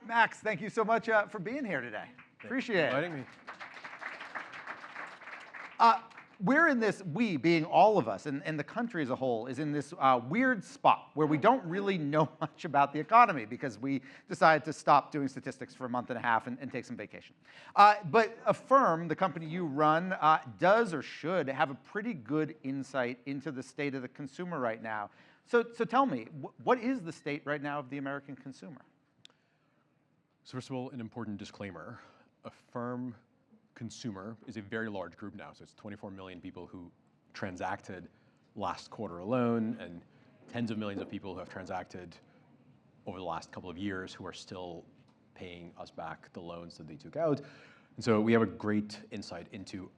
Max, thank you so much for being here today. Appreciate it. Inviting me. We're in this, we being all of us, and the country as a whole, is in this weird spot where we don't really know much about the economy because we decided to stop doing statistics for a month and a half and take some vacation. But Affirm, the company you run, does or should have a pretty good insight into the state of the consumer right now. So tell me, what is the state right now of the American consumer? So first of all, an important disclaimer. Affirm consumer is a very large group now. So it's 24 million people who transacted last quarter alone, and tens of millions of people who have transacted over the last couple of years who are still paying us back the loans that they took out. And so we have a great insight into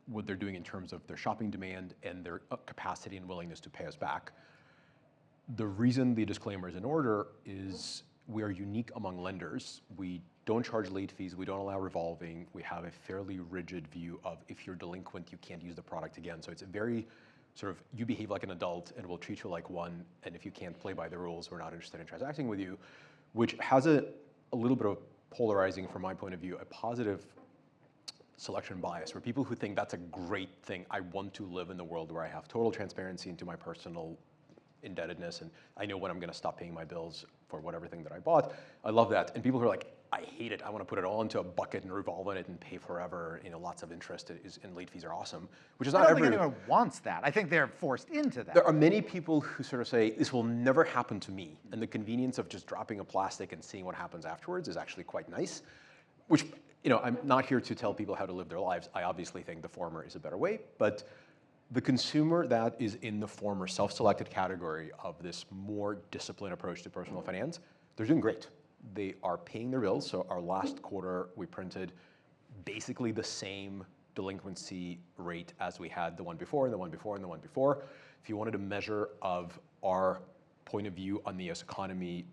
what they're doing in terms of their shopping demand and their capacity and willingness to pay us back. The reason the disclaimer is in order is we are unique among lenders. We don't charge late fees, we don't allow revolving, we have a fairly rigid view of if you're delinquent, you can't use the product again. So it's a very sort of, you behave like an adult and we'll treat you like one, and if you can't play by the rules, we're not interested in transacting with you, which has a little bit of polarizing, from my point of view, a positive selection bias, where people who think that's a great thing, I want to live in the world where I have total transparency into my personal indebtedness, and I know when I'm gonna stop paying my bills for whatever thing that I bought. I love that. And people who are like, I hate it, I want to put it all into a bucket and revolve on it and pay forever, lots of interest and late fees are awesome, which is not I don't think anyone wants that. I think they're forced into that. There are many people who sort of say, this will never happen to me, and the convenience of just dropping a plastic and seeing what happens afterwards is actually quite nice, which, I'm not here to tell people how to live their lives. I obviously think the former is a better way, but the consumer that is in the former self-selected category of this more disciplined approach to personal finance, they're doing great. They are paying their bills. So our last quarter, we printed basically the same delinquency rate as we had the one before and the one before and the one before. If you wanted a measure of our point of view on the US economy,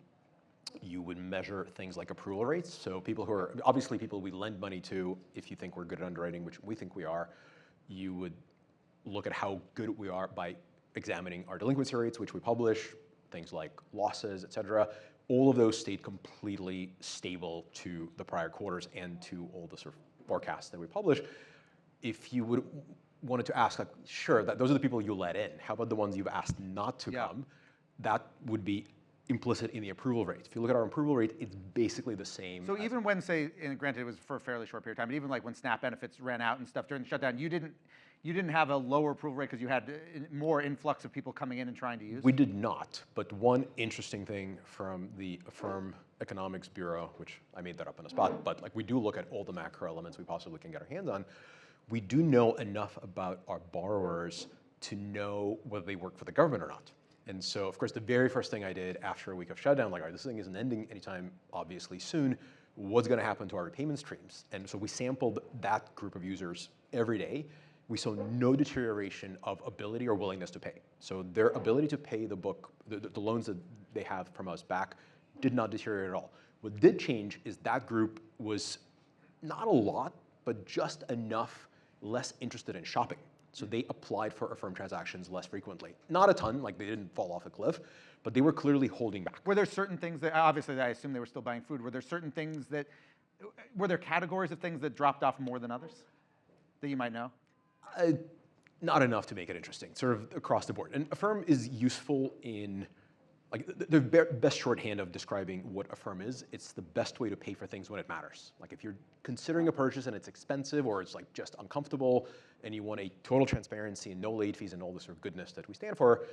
you would measure things like approval rates. So people who are, obviously people we lend money to, if you think we're good at underwriting, which we think we are, you would look at how good we are by examining our delinquency rates, which we publish, things like losses, et cetera. All of those stayed completely stable to the prior quarters and to all the sort of forecasts that we publish. If you wanted to ask, like, sure, those are the people you let in. How about the ones you've asked not to come? That would be implicit in the approval rate. If you look at our approval rate, it's basically the same. So even when, say, and granted it was for a fairly short period of time, but even like when SNAP benefits ran out and stuff during the shutdown, you didn't have a lower approval rate because you had more influx of people coming in and trying to use it? We did not, but one interesting thing from the Affirm Economics Bureau, which I made that up on the spot, but like we do look at all the macro elements we possibly can get our hands on. We do know enough about our borrowers to know whether they work for the government or not. And so, of course, the very first thing I did after a week of shutdown, like, all right, this thing isn't ending anytime, obviously, soon. What's going to happen to our repayment streams? And so we sampled that group of users every day. We saw no deterioration of ability or willingness to pay. So their ability to pay the loans that they have from us back did not deteriorate at all. What did change is that group was not a lot, but just enough less interested in shopping. So they applied for Affirm transactions less frequently. Not a ton, like they didn't fall off a cliff, but they were clearly holding back. Were there certain things that, obviously I assume they were still buying food, were there certain things that, were there categories of things that dropped off more than others that you might know? Not enough to make it interesting, sort of across the board. And Affirm is useful in, like, the best shorthand of describing what Affirm is, it's the best way to pay for things when it matters. Like if you're considering a purchase and it's expensive or it's like just uncomfortable and you want a total transparency and no late fees and all this sort of goodness that we stand for,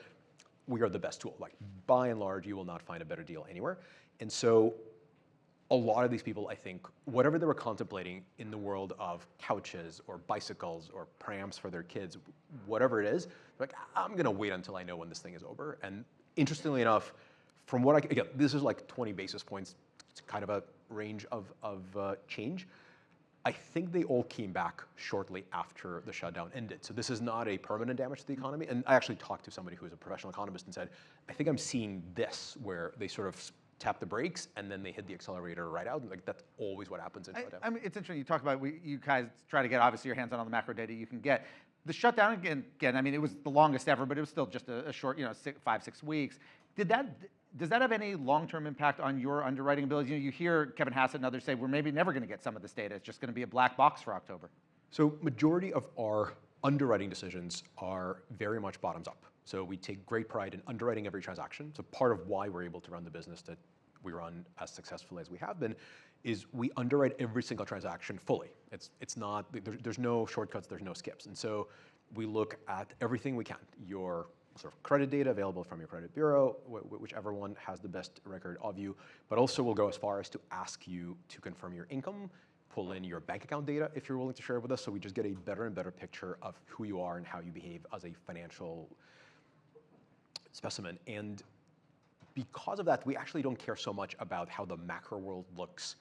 we are the best tool. Like by and large, you will not find a better deal anywhere. And so a lot of these people, I think, whatever they were contemplating in the world of couches or bicycles or prams for their kids, whatever it is, like, I'm gonna wait until I know when this thing is over. And interestingly enough, from what again, this is like 20 basis points, it's kind of a range of change. I think they all came back shortly after the shutdown ended. So this is not a permanent damage to the economy. And I actually talked to somebody who's a professional economist and said, I think I'm seeing this, where they sort of tap the brakes and then they hit the accelerator right out. Like that's always what happens in shutdown. I mean, it's interesting. You talk about, you guys try to get obviously your hands on all the macro data you can get. The shutdown again, I mean, it was the longest ever, but it was still just a short, 5, 6 weeks. Did Does that have any long-term impact on your underwriting abilities? You hear Kevin Hassett and others say we're maybe never going to get some of this data. It's just going to be a black box for October. So majority of our underwriting decisions are very much bottoms up. So we take great pride in underwriting every transaction. So part of why we're able to run the business that we run as successfully as we have been is we underwrite every single transaction fully. It's not, there's no shortcuts, there's no skips. And so we look at everything we can. Your sort of credit data available from your credit bureau, whichever one has the best record of you, but also we'll go as far as to ask you to confirm your income, pull in your bank account data if you're willing to share it with us, so we just get a better and better picture of who you are and how you behave as a financial specimen. And because of that, we actually don't care so much about how the macro world looks.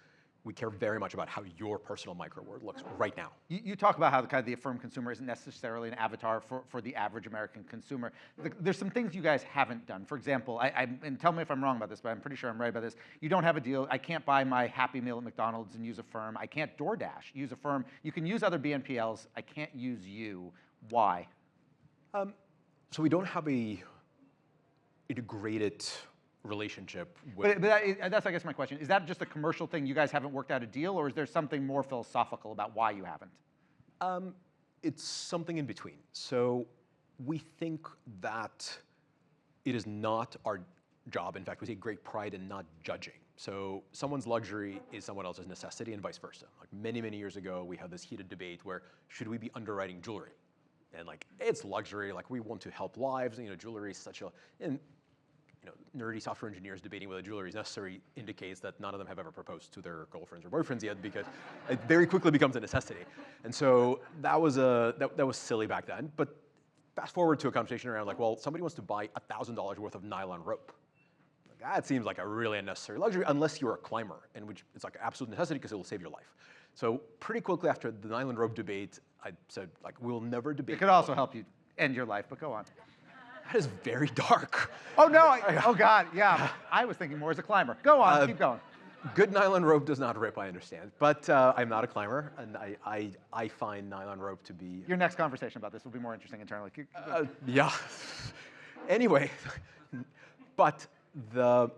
We care very much about how your personal micro world looks right now. You talk about how the Affirm consumer isn't necessarily an avatar for the average American consumer. There's some things you guys haven't done. For example, and tell me if I'm wrong about this, but I'm pretty sure I'm right about this. You don't have a deal. I can't buy my Happy Meal at McDonald's and use Affirm. I can't DoorDash, use Affirm. You can use other BNPLs. I can't use you. Why? So we don't have a integrated relationship with. But that's, I guess, my question. Is that just a commercial thing? You guys haven't worked out a deal, or is there something more philosophical about why you haven't? It's something in between. So we think that it is not our job. In fact, we take great pride in not judging. So someone's luxury is someone else's necessity and vice versa. Like many, many years ago, we had this heated debate where should we be underwriting jewelry? And like, it's luxury, like we want to help lives, jewelry is such a, and nerdy software engineers debating whether jewelry is necessary indicates that none of them have ever proposed to their girlfriends or boyfriends yet, because it very quickly becomes a necessity. And so that was silly back then. But fast forward to a conversation around like, well, somebody wants to buy $1,000 worth of nylon rope. Like, that seems like a really unnecessary luxury unless you're a climber, in which it's like an absolute necessity because it will save your life. So pretty quickly after the nylon rope debate, I said, like, we'll never debate. It could also help you end your life, but go on. That is very dark. Oh, no. Oh, God. Yeah. I was thinking more as a climber. Go on. Keep going. Good nylon rope does not rip, I understand. But I'm not a climber, and I find nylon rope to be... Your next conversation about this will be more interesting internally. Yeah. Anyway, but the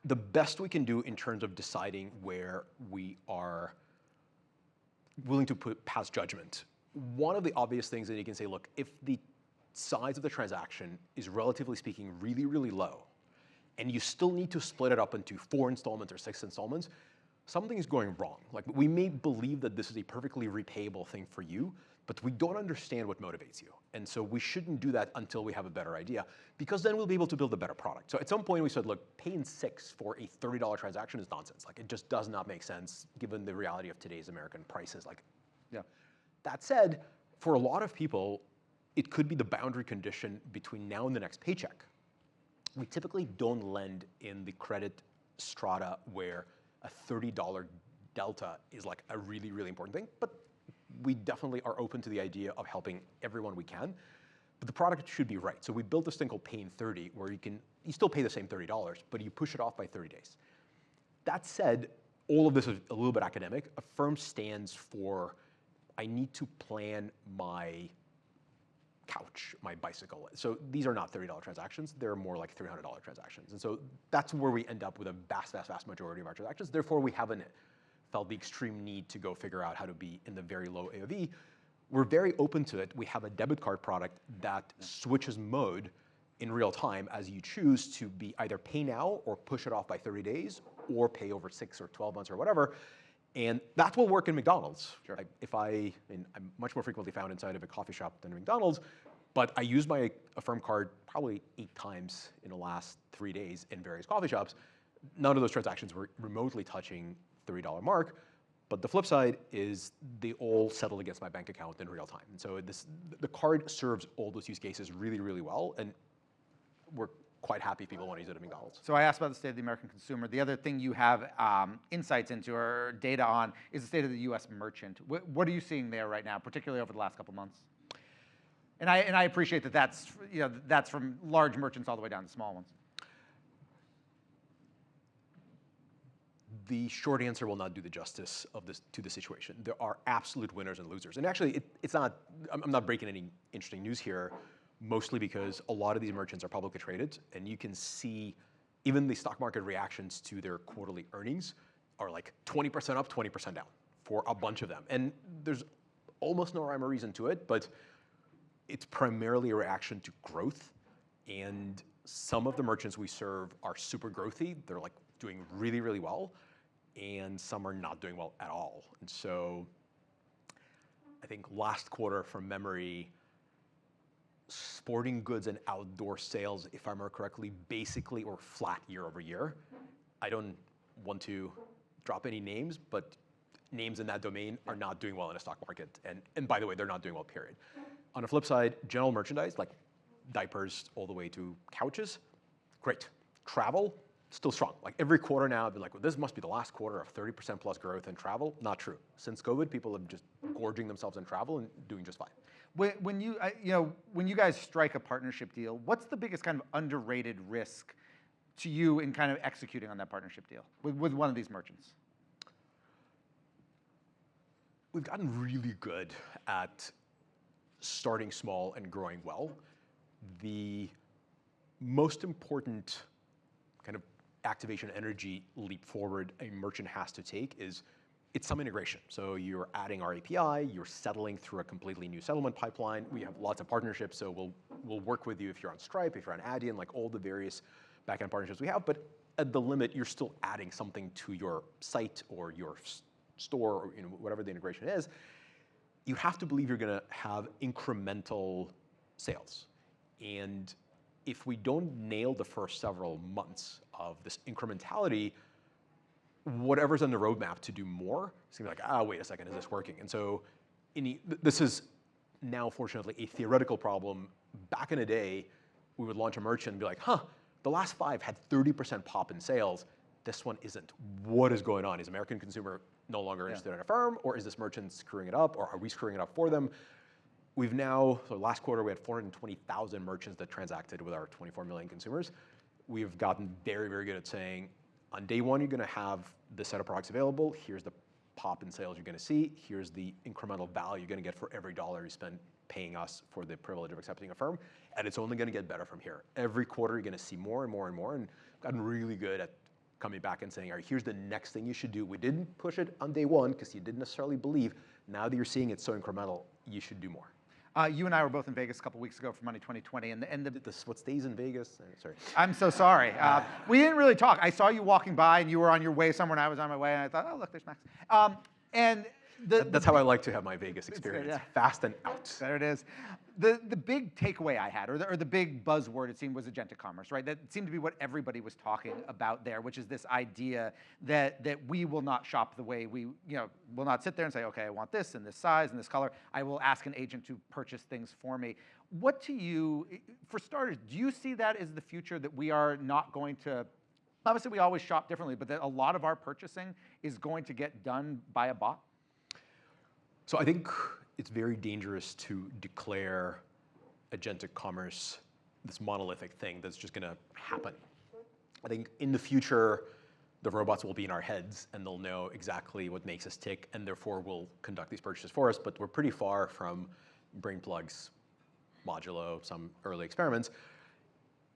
best we can do in terms of deciding where we are willing to pass judgment, one of the obvious things that you can say, look, if the size of the transaction is relatively speaking really, really low, and you still need to split it up into 4 installments or 6 installments, something is going wrong. Like, we may believe that this is a perfectly repayable thing for you, but we don't understand what motivates you. And so we shouldn't do that until we have a better idea, because then we'll be able to build a better product. So at some point we said, look, paying 6 for a $30 transaction is nonsense. Like, it just does not make sense given the reality of today's American prices. Like, yeah. That said, for a lot of people, it could be the boundary condition between now and the next paycheck. We typically don't lend in the credit strata where a $30 delta is like a really, really important thing, but we definitely are open to the idea of helping everyone we can. But the product should be right. So we built this thing called Pay in 30, where you still pay the same $30, but you push it off by 30 days. That said, all of this is a little bit academic. Affirm stands for, I need to plan my couch, my bicycle. So these are not $30 transactions. They're more like $300 transactions. And so that's where we end up with a vast, vast, vast majority of our transactions. Therefore, we haven't felt the extreme need to go figure out how to be in the very low AOV. We're very open to it. We have a debit card product that switches mode in real time as you choose to be either pay now or push it off by 30 days or pay over 6 or 12 months or whatever. And that will work in McDonald's. Sure. I'm much more frequently found inside of a coffee shop than a McDonald's, but I use my Affirm card probably 8 times in the last 3 days in various coffee shops. None of those transactions were remotely touching $30 mark, but the flip side is they all settle against my bank account in real time. And so the card serves all those use cases really, really well, and we're quite happy people want to use it at McDonald's. So I asked about the state of the American consumer. The other thing you have insights into or data on is the state of the U.S. merchant. What are you seeing there right now, particularly over the last couple months? And I appreciate that that's from large merchants all the way down to small ones. The short answer will not do the justice of this to the situation. There are absolute winners and losers. And actually, it's not. I'm not breaking any interesting news here. mostly because a lot of these merchants are publicly traded, and you can see even the stock market reactions to their quarterly earnings are like 20% up, 20% down for a bunch of them. And there's almost no rhyme or reason to it, but it's primarily a reaction to growth. And some of the merchants we serve are super growthy. They're like doing really, really well. And some are not doing well at all. And so I think last quarter, from memory, sporting goods and outdoor sales, if I remember correctly, basically were flat year over year. I don't want to drop any names, but names in that domain are not doing well in a stock market. And by the way, they're not doing well, period. On the flip side, general merchandise, like diapers all the way to couches, great. Travel, still strong. Like every quarter now, I've been like, well, this must be the last quarter of 30% plus growth in travel. Not true. Since COVID, people have just gorging themselves in travel and doing just fine. When you guys strike a partnership deal, what's the biggest kind of underrated risk to you in kind of executing on that partnership deal with one of these merchants? We've gotten really good at starting small and growing well. The most important kind of activation energy leap forward a merchant has to take is it's some integration. So you're adding our API, you're settling through a completely new settlement pipeline. We have lots of partnerships, so we'll work with you if you're on Stripe, if you're on Adyen, like all the various backend partnerships we have. But at the limit, you're still adding something to your site or your store or whatever the integration is. You have to believe you're going to have incremental sales. And if we don't nail the first several months of this incrementality, whatever's on the roadmap to do more, it's gonna be like, wait a second, is this working? And so this is now, fortunately, a theoretical problem. Back in the day, we would launch a merchant and be like, the last 5 had 30% pop in sales. This one isn't. What is going on? Is American consumer no longer interested in Affirm, or is this merchant screwing it up, or are we screwing it up for them? We've now, so last quarter, we had 420,000 merchants that transacted with our 24 million consumers. We've gotten very, very good at saying, on day one, you're going to have this set of products available. Here's the pop in sales you're going to see. Here's the incremental value you're going to get for every dollar you spend paying us for the privilege of accepting Affirm. And it's only going to get better from here. Every quarter, you're going to see more and more and more. And we've gotten really good at coming back and saying, all right, here's the next thing you should do. We didn't push it on day one because you didn't necessarily believe. Now that you're seeing it so incremental, you should do more. You and I were both in Vegas a couple weeks ago for Money 2020, what stays in Vegas? Sorry. I'm so sorry. We didn't really talk. I saw you walking by, and you were on your way somewhere, and I was on my way, and I thought, oh, look, there's Max. That's how I like to have my Vegas experience. Yeah. Fast and out. There it is. The big takeaway I had, or the big buzzword it seemed, was agentic commerce, right? That seemed to be what everybody was talking about there, which is this idea that we will not shop the way we, will not sit there and say, okay, I want this and this size and this color. I will ask an agent to purchase things for me. What to you, for starters, do you see that as the future, that we are not going to, obviously we always shop differently, but that a lot of our purchasing is going to get done by a bot? So I think it's very dangerous to declare agentic commerce this monolithic thing that's just going to happen. I think in the future, the robots will be in our heads and they'll know exactly what makes us tick and therefore will conduct these purchases for us. But we're pretty far from brain plugs, modulo, some early experiments.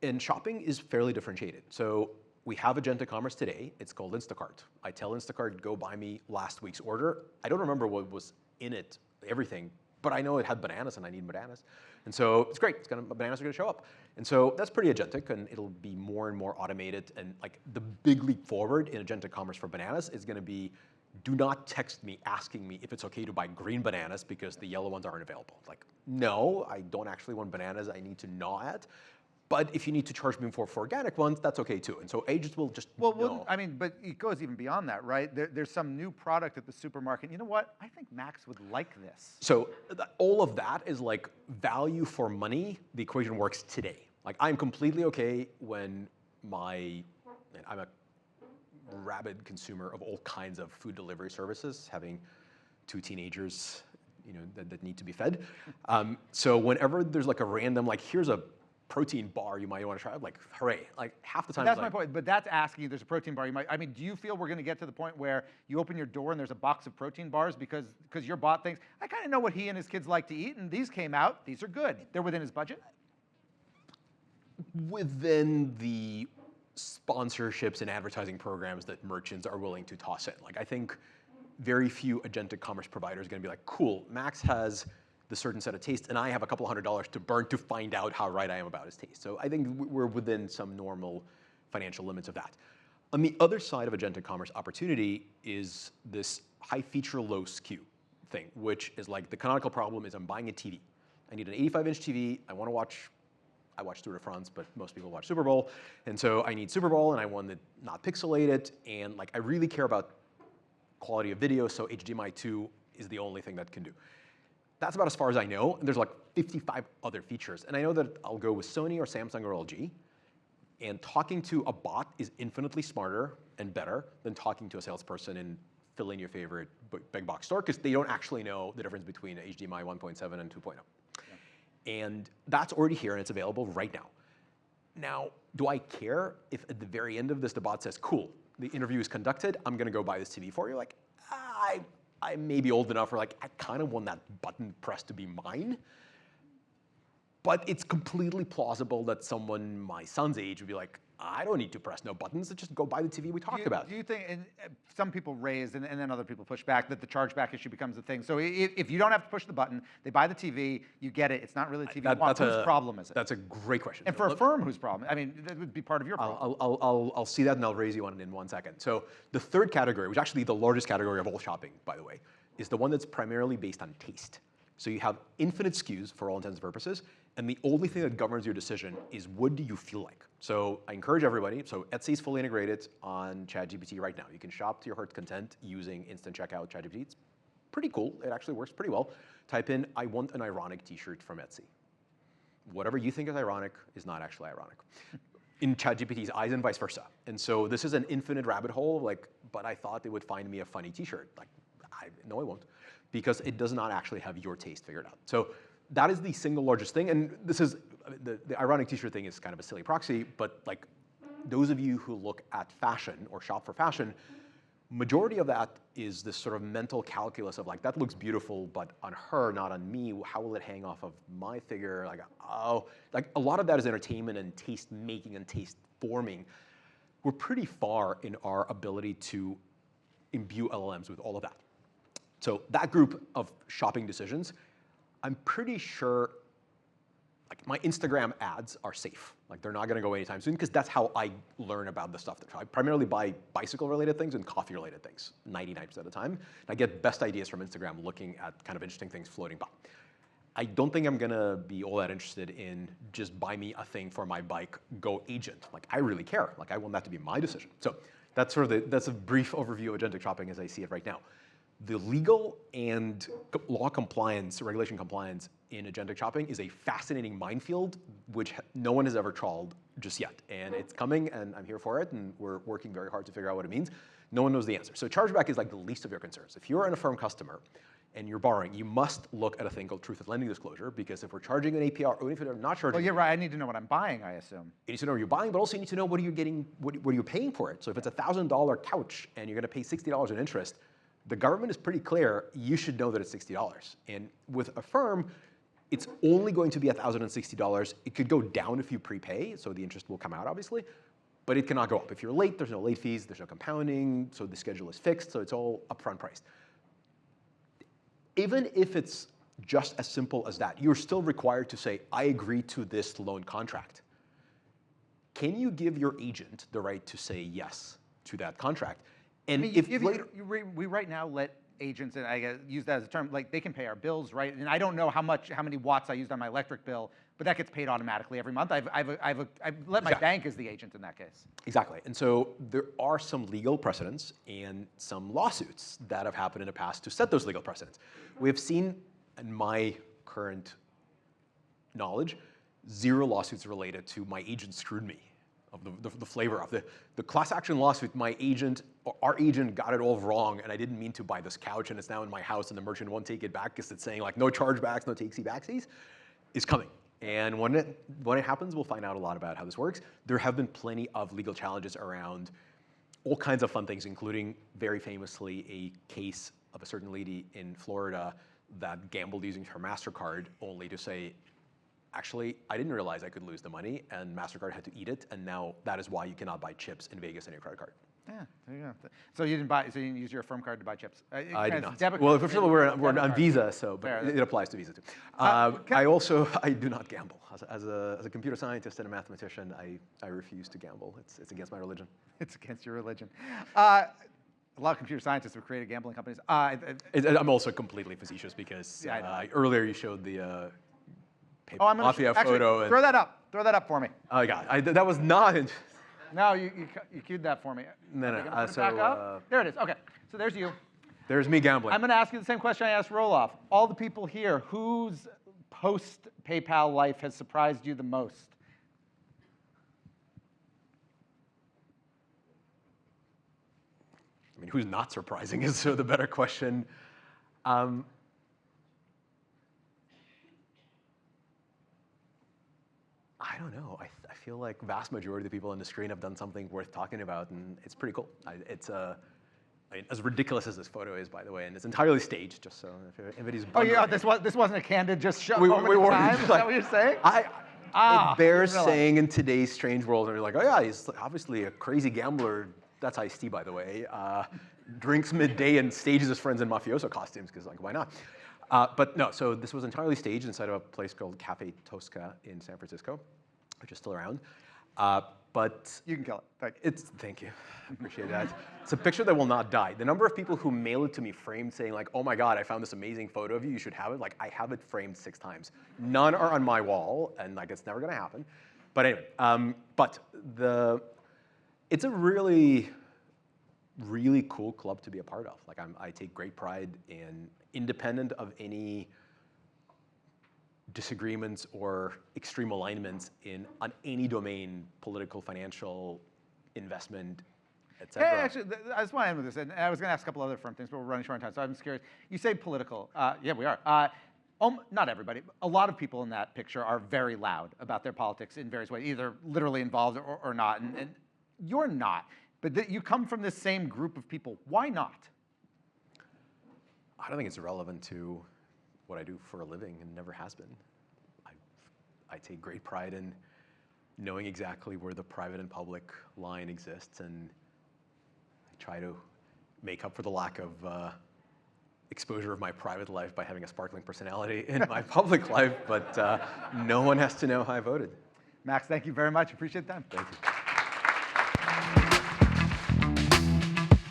And shopping is fairly differentiated. So we have agentic commerce today. It's called Instacart. I tell Instacart, go buy me last week's order. I don't remember what was in it, everything, but I know it had bananas and I need bananas. And so it's great, bananas are gonna show up. And so that's pretty agentic, and it'll be more and more automated. And like the big leap forward in agentic commerce for bananas is gonna be, do not text me asking me if it's okay to buy green bananas because the yellow ones aren't available. Like, no, I don't actually want bananas I need to gnaw at. But if you need to charge me for organic ones, that's okay too. And so agents will just know. I mean, but it goes even beyond that, right? There's some new product at the supermarket. You know what? I think Max would like this. So all of that is like value for money. The equation works today. Like I'm completely okay when I'm a rabid consumer of all kinds of food delivery services, having 2 teenagers, that need to be fed. So whenever there's like a random, like here's a protein bar you might want to try, I'm like, hooray. Like half the time. That's my point, but that's asking you, there's a protein bar you might, do you feel we're going to get to the point where you open your door and there's a box of protein bars because your bot thinks, I kind of know what he and his kids like to eat, and these came out, these are good. They're within his budget? within the sponsorships and advertising programs that merchants are willing to toss in. Like I think very few agentic commerce providers are going to be like, cool, Max has the certain set of tastes, and I have a couple $100s to burn to find out how right I am about his taste. So I think we're within some normal financial limits of that. On the other side of agentic commerce opportunity is this high feature, low SKU thing, which is like the canonical problem is I'm buying a TV. I need an 85-inch TV. I watch Tour de France, but most people watch Super Bowl. And so I need Super Bowl, and I want it not pixelated. And like I really care about quality of video, so HDMI 2 is the only thing that can do. That's about as far as I know. And there's like 55 other features. And I know that I'll go with Sony or Samsung or LG. And talking to a bot is infinitely smarter and better than talking to a salesperson and fill in your favorite big box store, because they don't actually know the difference between HDMI 1.7 and 2.0. Yeah. And that's already here, and it's available right now. Now, do I care if at the very end of this, the bot says, cool, the interview is conducted, I'm going to go buy this TV for you? Like, I may be old enough, or like, I kind of want that button pressed to be mine. But it's completely plausible that someone my son's age would be like, I don't need to press no buttons, just go buy the TV we talked about. Do you think, and some people raised, and then other people push back, that the chargeback issue becomes a thing? So if you don't have to push the button, they buy the TV, you get it, it's not really the TV you want. Whose problem is it? That's a great question. And for Affirm, whose problem? I mean, that would be part of your problem. I'll see that, and I'll raise you on it in 1 second. So the third category, which is actually the largest category of all shopping, by the way, is the one that's primarily based on taste. So you have infinite SKUs for all intents and purposes, and the only thing that governs your decision is what do you feel like? So I encourage everybody, so Etsy is fully integrated on ChatGPT right now. You can shop to your heart's content using instant checkout ChatGPT. It's pretty cool. It actually works pretty well. Type in, I want an ironic t-shirt from Etsy. Whatever you think is ironic is not actually ironic in ChatGPT's eyes, and vice versa. And so this is an infinite rabbit hole, like, but I thought it would find me a funny t-shirt. Like, no, it won't, because it does not actually have your taste figured out. So that is the single largest thing, and this is, the ironic t-shirt thing is kind of a silly proxy, but like those of you who look at fashion or shop for fashion, majority of that is this sort of mental calculus of like, that looks beautiful, but on her, not on me, how will it hang off of my figure? Like, oh, like a lot of that is entertainment and taste making and taste forming. We're pretty far in our ability to imbue LLMs with all of that. So that group of shopping decisions, I'm pretty sure like my Instagram ads are safe. Like they're not gonna go anytime soon, because that's how I learn about the stuff that I primarily buy bicycle related things and coffee related things 99% of the time. And I get best ideas from Instagram looking at kind of interesting things floating by. I don't think I'm gonna be all that interested in just buy me a thing for my bike, go agent. Like I really care, like I want that to be my decision. So that's sort of that's a brief overview of agentic shopping as I see it right now. The legal and law compliance, regulation compliance in agentic shopping is a fascinating minefield, which no one has ever trawled just yet. And it's coming, and I'm here for it, and we're working very hard to figure out what it means. No one knows the answer. So chargeback is like the least of your concerns. If you're an Affirm customer and you're borrowing, you must look at a thing called truth of lending disclosure, because if we're charging an APR, or if we're not charging— Well, you're right, I need to know what I'm buying, I assume. You need to know what you're buying, but also you need to know what are you getting, what are you paying for it. So if it's a $1,000 couch and you're gonna pay $60 in interest, the government is pretty clear, you should know that it's $60. And with Affirm, it's only going to be $1,060. It could go down if you prepay, so the interest will come out, obviously, but it cannot go up. If you're late, there's no late fees, there's no compounding, so the schedule is fixed, so it's all upfront priced. Even if it's just as simple as that, you're still required to say, I agree to this loan contract. Can you give your agent the right to say yes to that contract? And I mean, we right now let agents, and I use that as a term, like they can pay our bills, right? And I don't know how many watts I used on my electric bill, but that gets paid automatically every month. I've let my bank as the agent in that case. Exactly, and so there are some legal precedents and some lawsuits that have happened in the past to set those legal precedents. We have seen, in my current knowledge, 0 lawsuits related to my agent screwed me. Of the flavor of the class action lawsuit, our agent got it all wrong, and I didn't mean to buy this couch, and it's now in my house, and the merchant won't take it back because it's saying like no chargebacks, no takesy backsies, is coming. And when it happens, we'll find out a lot about how this works. There have been plenty of legal challenges around all kinds of fun things, including very famously a case of a certain lady in Florida that gambled using her MasterCard only to say, actually, I didn't realize I could lose the money, and MasterCard had to eat it, and now that is why you cannot buy chips in Vegas on your credit card. Yeah, there you go. So you didn't use your Affirm card to buy chips? I did not. Debit Well, card. first of all, we're on Visa, so but Fair. it applies to Visa too. I do not gamble. As a computer scientist and a mathematician, I refuse to gamble. It's against my religion. It's against your religion. A lot of computer scientists have created gambling companies. I'm also completely facetious because earlier you showed the mafia photo. Throw that up. Throw that up for me. Oh God, that was not. No, you cued that for me. No. Put it back up? There it is. Okay, so there's you. There's me gambling. I'm going to ask you the same question I asked Roloff. All the people here, whose post-PayPal life has surprised you the most? I mean, who's not surprising is the better question. I don't know. I feel like vast majority of the people on the screen have done something worth talking about, and it's pretty cool. It's as ridiculous as this photo is, by the way, and it's entirely staged, just so if anybody's. Oh yeah, this wasn't a candid just show. We weren't. Is that what you're saying? It bears saying in today's strange world, and you're like, oh yeah, he's obviously a crazy gambler. That's Ice-T, by the way. Drinks midday and stages his friends in mafioso costumes, because like, why not? But no, so this was entirely staged inside of a place called Cafe Tosca in San Francisco, which is still around. But you can kill it. Thank you. I appreciate that. It's a picture that will not die. The number of people who mail it to me framed saying like, oh my God, I found this amazing photo of you. You should have it. Like, I have it framed 6 times. None are on my wall, and like it's never going to happen. But anyway, it's a really, really cool club to be a part of. Like I take great pride in, independent of any disagreements or extreme alignments on any domain, political, financial, investment, et cetera. Hey, actually, I just want to end with this, and I was going to ask a couple other firm things, but we're running short on time, so I'm curious. You say political. Yeah, we are. Not everybody, but a lot of people in that picture are very loud about their politics in various ways, either literally involved or not, and you're not. But you come from this same group of people. Why not? I don't think it's relevant to what I do for a living, and never has been. I take great pride in knowing exactly where the private and public line exists, and I try to make up for the lack of exposure of my private life by having a sparkling personality in my public life, but no one has to know how I voted. Max, thank you very much. Appreciate the time. Thank you.